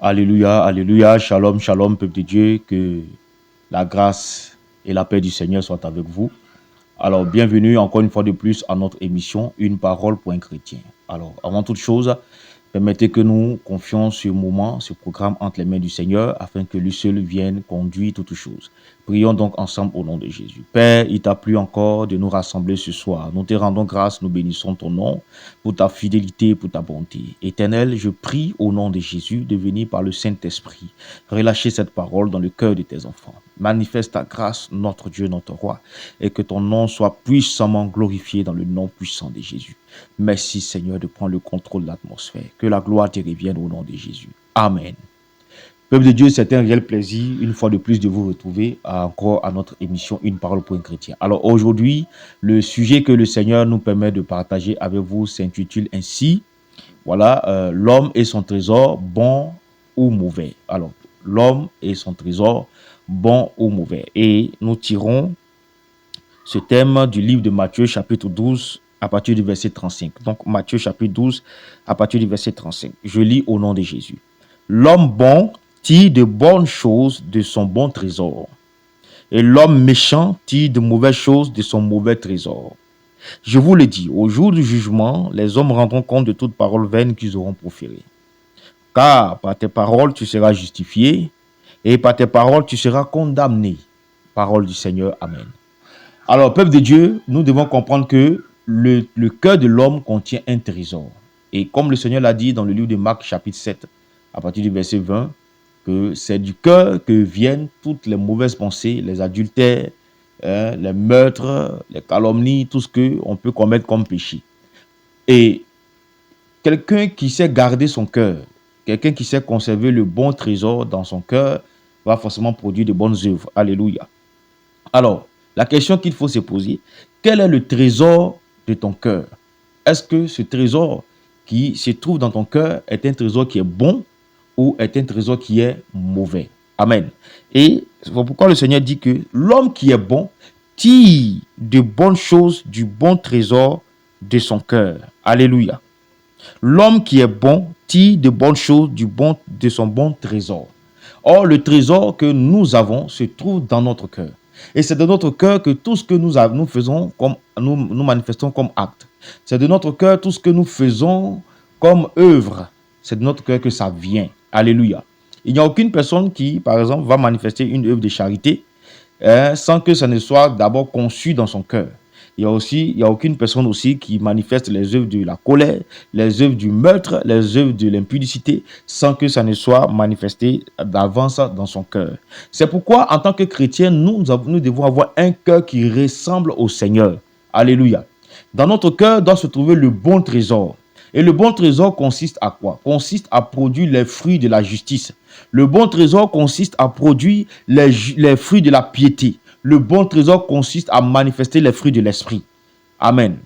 Alléluia, alléluia, shalom, shalom, peuple de Dieu, que la grâce et la paix du Seigneur soient avec vous. Alors, bienvenue encore une fois de plus à notre émission, Une parole pour un chrétien. Alors, avant toute chose, permettez que nous confions ce moment, ce programme entre les mains du Seigneur, afin que lui seul vienne conduire toutes choses. Prions donc ensemble au nom de Jésus. Père, il t'a plu encore de nous rassembler ce soir. Nous te rendons grâce, nous bénissons ton nom pour ta fidélité, pour ta bonté. Éternel, je prie au nom de Jésus de venir par le Saint-Esprit relâcher cette parole dans le cœur de tes enfants. Manifeste ta grâce, notre Dieu, notre roi, et que ton nom soit puissamment glorifié dans le nom puissant de Jésus. Merci Seigneur de prendre le contrôle de l'atmosphère. Que la gloire te revienne au nom de Jésus. Amen. Peuple de Dieu, c'est un réel plaisir, une fois de plus, de vous retrouver encore à notre émission Une parole pour un chrétien. Alors aujourd'hui, le sujet que le Seigneur nous permet de partager avec vous s'intitule ainsi, voilà, l'homme et son trésor, bon ou mauvais. Alors, l'homme et son trésor, bon ou mauvais. Et nous tirons ce thème du livre de Matthieu, chapitre 12, à partir du verset 35. Donc, Matthieu, chapitre 12, à partir du verset 35. Je lis au nom de Jésus. L'homme bon tire de bonnes choses de son bon trésor, et l'homme méchant tire de mauvaises choses de son mauvais trésor. Je vous le dis, au jour du jugement, les hommes rendront compte de toute parole vaine qu'ils auront proférée. Car par tes paroles, tu seras justifié, et par tes paroles, tu seras condamné. Parole du Seigneur. Amen. Alors, peuple de Dieu, nous devons comprendre que le cœur de l'homme contient un trésor. Et comme le Seigneur l'a dit dans le livre de Marc, chapitre 7, à partir du verset 20, que c'est du cœur que viennent toutes les mauvaises pensées, les adultères, les meurtres, les calomnies, tout ce qu'on peut commettre comme péché. Et quelqu'un qui sait garder son cœur, quelqu'un qui sait conserver le bon trésor dans son cœur, va forcément produire de bonnes œuvres. Alléluia. Alors, la question qu'il faut se poser, quel est le trésor de ton cœur? Est-ce que ce trésor qui se trouve dans ton cœur est un trésor qui est bon ou est un trésor qui est mauvais? Amen. Et c'est pourquoi le Seigneur dit que l'homme qui est bon tire de bonnes choses du bon trésor de son cœur. Alléluia. L'homme qui est bon tire de bonnes choses de son bon trésor. Or, le trésor que nous avons se trouve dans notre cœur. Et c'est de notre cœur que tout ce que nous faisons, comme nous manifestons comme acte. C'est de notre cœur tout ce que nous faisons comme œuvre. C'est de notre cœur que ça vient. Alléluia. Il n'y a aucune personne qui, par exemple, va manifester une œuvre de charité sans que ça ne soit d'abord conçu dans son cœur. Il n'y a aucune personne aussi qui manifeste les œuvres de la colère, les œuvres du meurtre, les œuvres de l'impudicité, sans que ça ne soit manifesté d'avance dans son cœur. C'est pourquoi, en tant que chrétiens, nous devons avoir un cœur qui ressemble au Seigneur. Alléluia. Dans notre cœur doit se trouver le bon trésor. Et le bon trésor consiste à quoi? Consiste à produire les fruits de la justice. Le bon trésor consiste à produire les fruits de la piété. Le bon trésor consiste à manifester les fruits de l'esprit. Amen.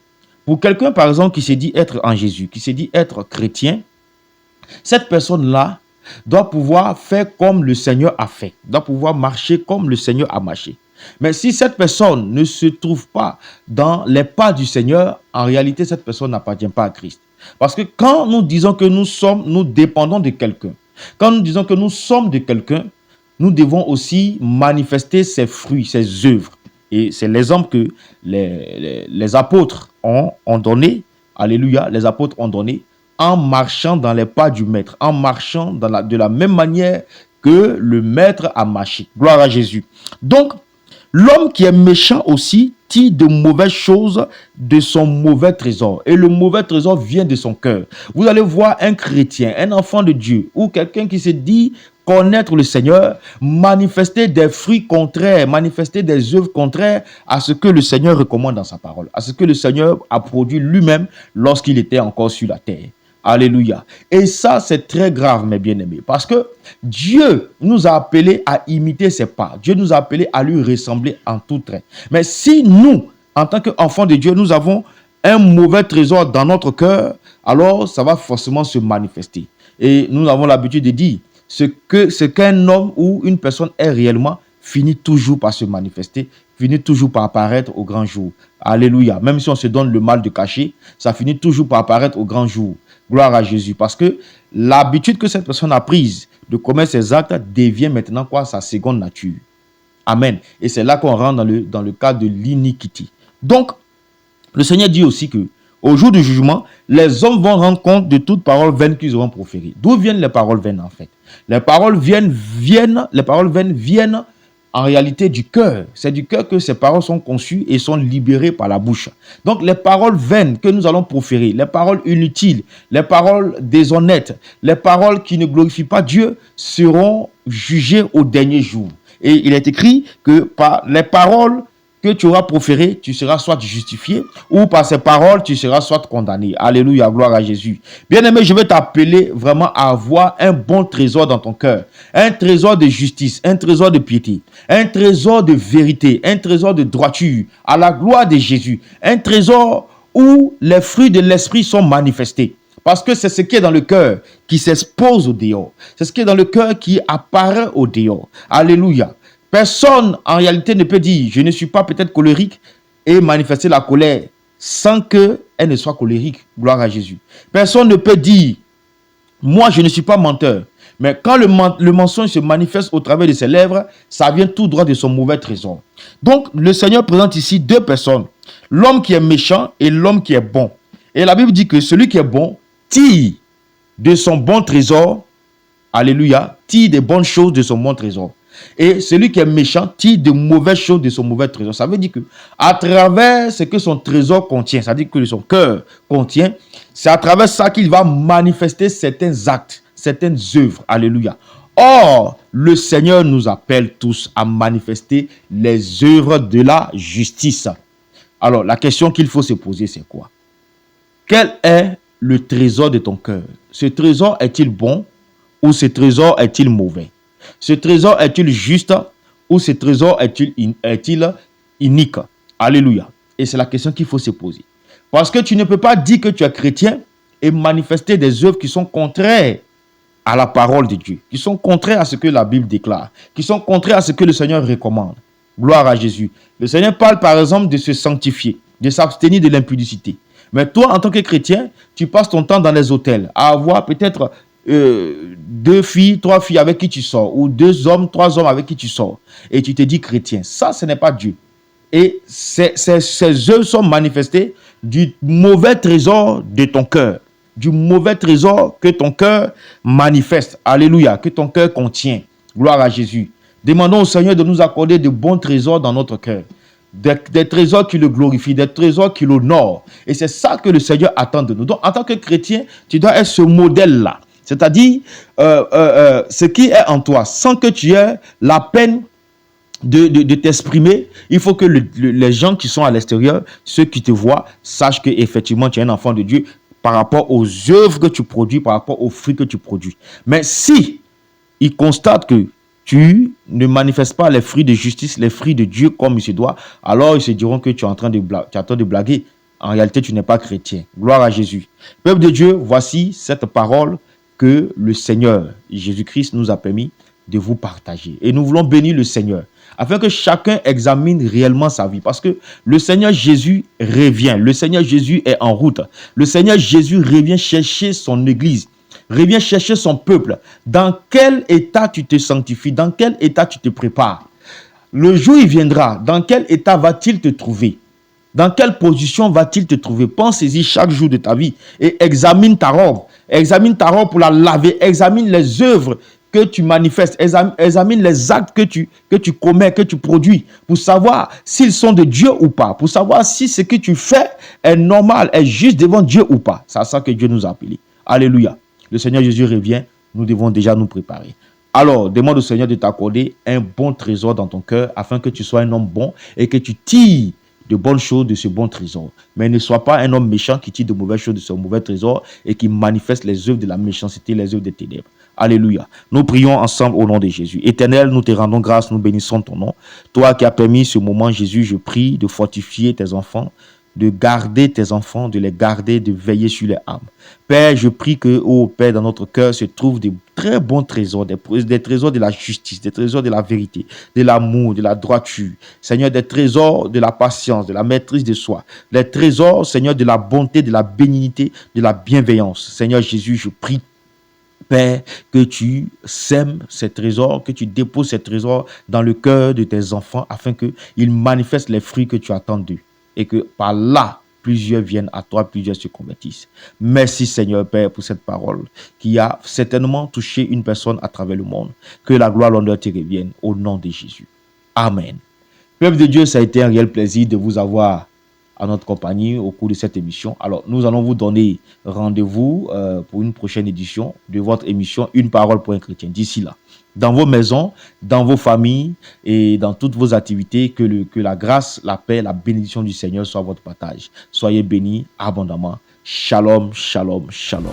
Pour quelqu'un, par exemple, qui se dit être en Jésus, qui se dit être chrétien, cette personne-là doit pouvoir faire comme le Seigneur a fait, doit pouvoir marcher comme le Seigneur a marché. Mais si cette personne ne se trouve pas dans les pas du Seigneur, en réalité, cette personne n'appartient pas à Christ. Parce que quand nous disons que nous dépendons de quelqu'un, quand nous disons que nous sommes de quelqu'un, nous devons aussi manifester ses fruits, ses œuvres. Et c'est l'exemple que les apôtres ont donné. Alléluia, les apôtres ont donné en marchant dans les pas du maître, en marchant de la même manière que le maître a marché. Gloire à Jésus. Donc, l'homme qui est méchant aussi tire de mauvaises choses de son mauvais trésor. Et le mauvais trésor vient de son cœur. Vous allez voir un chrétien, un enfant de Dieu, ou quelqu'un qui se dit connaître le Seigneur, manifester des fruits contraires, manifester des œuvres contraires à ce que le Seigneur recommande dans sa parole, à ce que le Seigneur a produit lui-même lorsqu'il était encore sur la terre. Alléluia. Et ça, c'est très grave, mes bien-aimés, parce que Dieu nous a appelés à imiter ses pas. Dieu nous a appelés à lui ressembler en tout trait. Mais si nous, en tant qu'enfants de Dieu, nous avons un mauvais trésor dans notre cœur, alors ça va forcément se manifester. Et nous avons l'habitude de dire, ce qu'un homme ou une personne est réellement finit toujours par se manifester, finit toujours par apparaître au grand jour. Alléluia. Même si on se donne le mal de cacher, ça finit toujours par apparaître au grand jour. Gloire à Jésus. Parce que l'habitude que cette personne a prise de commettre ces actes devient maintenant quoi? Sa seconde nature. Amen. Et c'est là qu'on rentre dans le cas de l'iniquité. Donc, le Seigneur dit aussi que au jour du jugement, les hommes vont rendre compte de toute parole vaine qu'ils auront proférée. D'où viennent les paroles vaines en fait? Les paroles vaines viennent en réalité du cœur. C'est du cœur que ces paroles sont conçues et sont libérées par la bouche. Donc les paroles vaines que nous allons proférer, les paroles inutiles, les paroles déshonnêtes, les paroles qui ne glorifient pas Dieu seront jugées au dernier jour. Et il est écrit que par les paroles que tu auras proférées, tu seras soit justifié, ou par ces paroles, tu seras soit condamné. Alléluia, gloire à Jésus. Bien-aimé, je vais t'appeler vraiment à avoir un bon trésor dans ton cœur. Un trésor de justice, un trésor de piété, un trésor de vérité, un trésor de droiture, à la gloire de Jésus. Un trésor où les fruits de l'esprit sont manifestés. Parce que c'est ce qui est dans le cœur qui s'expose au dehors. C'est ce qui est dans le cœur qui apparaît au dehors. Alléluia. Personne, en réalité, ne peut dire « je ne suis pas peut-être colérique » et manifester la colère sans qu'elle ne soit colérique. Gloire à Jésus. Personne ne peut dire « moi, je ne suis pas menteur ». Mais quand le mensonge se manifeste au travers de ses lèvres, ça vient tout droit de son mauvais trésor. Donc, le Seigneur présente ici deux personnes. L'homme qui est méchant et l'homme qui est bon. Et la Bible dit que celui qui est bon tire de son bon trésor, alléluia, tire des bonnes choses de son bon trésor. Et celui qui est méchant tire de mauvaises choses de son mauvais trésor. Ça veut dire que à travers ce que son trésor contient, c'est-à-dire que son cœur contient, c'est à travers ça qu'il va manifester certains actes, certaines œuvres. Alléluia. Or, le Seigneur nous appelle tous à manifester les œuvres de la justice. Alors, la question qu'il faut se poser, c'est quoi? Quel est le trésor de ton cœur? Ce trésor est-il bon ou ce trésor est-il mauvais? Ce trésor est-il juste ou ce trésor est-il inique? Alléluia. Et c'est la question qu'il faut se poser. Parce que tu ne peux pas dire que tu es chrétien et manifester des œuvres qui sont contraires à la parole de Dieu, qui sont contraires à ce que la Bible déclare, qui sont contraires à ce que le Seigneur recommande. Gloire à Jésus. Le Seigneur parle par exemple de se sanctifier, de s'abstenir de l'impudicité. Mais toi, en tant que chrétien, tu passes ton temps dans les hôtels à avoir peut-être 2 filles, 3 filles avec qui tu sors, ou 2 hommes, 3 hommes avec qui tu sors, et tu te dis chrétien. Ça, ce n'est pas Dieu. Et ces œuvres sont manifestées du mauvais trésor de ton cœur, du mauvais trésor que ton cœur manifeste. Alléluia, que ton cœur contient. Gloire à Jésus. Demandons au Seigneur de nous accorder de bons trésors dans notre cœur. Des trésors qui le glorifient, des trésors qui l'honorent. Et c'est ça que le Seigneur attend de nous. Donc, en tant que chrétien, tu dois être ce modèle-là. C'est-à-dire, ce qui est en toi, sans que tu aies la peine de t'exprimer, il faut que les gens qui sont à l'extérieur, ceux qui te voient, sachent qu'effectivement, tu es un enfant de Dieu par rapport aux œuvres que tu produis, par rapport aux fruits que tu produis. Mais si ils constatent que tu ne manifestes pas les fruits de justice, les fruits de Dieu comme il se doit, alors ils se diront que tu es en train de blaguer. En réalité, tu n'es pas chrétien. Gloire à Jésus. Peuple de Dieu, voici cette parole que le Seigneur Jésus-Christ nous a permis de vous partager. Et nous voulons bénir le Seigneur afin que chacun examine réellement sa vie. Parce que le Seigneur Jésus revient. Le Seigneur Jésus est en route. Le Seigneur Jésus revient chercher son église. Revient chercher son peuple. Dans quel état tu te sanctifies? Dans quel état tu te prépares? Le jour il viendra. Dans quel état va-t-il te trouver? Dans quelle position va-t-il te trouver? Pense-y chaque jour de ta vie et examine ta robe. Examine ta robe pour la laver. Examine les œuvres que tu manifestes. Examine les actes que tu commets, que tu produis, pour savoir s'ils sont de Dieu ou pas. Pour savoir si ce que tu fais est normal, est juste devant Dieu ou pas. C'est à ça que Dieu nous a appelés. Alléluia. Le Seigneur Jésus revient. Nous devons déjà nous préparer. Alors, demande au Seigneur de t'accorder un bon trésor dans ton cœur afin que tu sois un homme bon et que tu tires de bonnes choses de ce bon trésor. Mais ne sois pas un homme méchant qui tire de mauvaises choses de ce mauvais trésor et qui manifeste les œuvres de la méchanceté, les œuvres des ténèbres. Alléluia. Nous prions ensemble au nom de Jésus. Éternel, nous te rendons grâce, nous bénissons ton nom. Toi qui as permis ce moment, Jésus, je prie de fortifier tes enfants, de garder tes enfants, de les garder, de veiller sur les âmes. Père, je prie que, ô Père, dans notre cœur se trouvent des très bons trésors, des trésors de la justice, des trésors de la vérité, de l'amour, de la droiture. Seigneur, des trésors de la patience, de la maîtrise de soi. Les trésors, Seigneur, de la bonté, de la bénignité, de la bienveillance. Seigneur Jésus, je prie, Père, que tu sèmes ces trésors, que tu déposes ces trésors dans le cœur de tes enfants afin qu'ils manifestent les fruits que tu attends d'eux. Et que par là, plusieurs viennent à toi, plusieurs se convertissent. Merci Seigneur Père pour cette parole qui a certainement touché une personne à travers le monde. Que la gloire, l'honneur te revienne au nom de Jésus. Amen. Peuple de Dieu, ça a été un réel plaisir de vous avoir à notre compagnie au cours de cette émission. Alors, nous allons vous donner rendez-vous pour une prochaine édition de votre émission Une parole pour un chrétien. D'ici là, dans vos maisons, dans vos familles et dans toutes vos activités, que la grâce, la paix, la bénédiction du Seigneur soit votre partage. Soyez bénis abondamment. Shalom, shalom, shalom.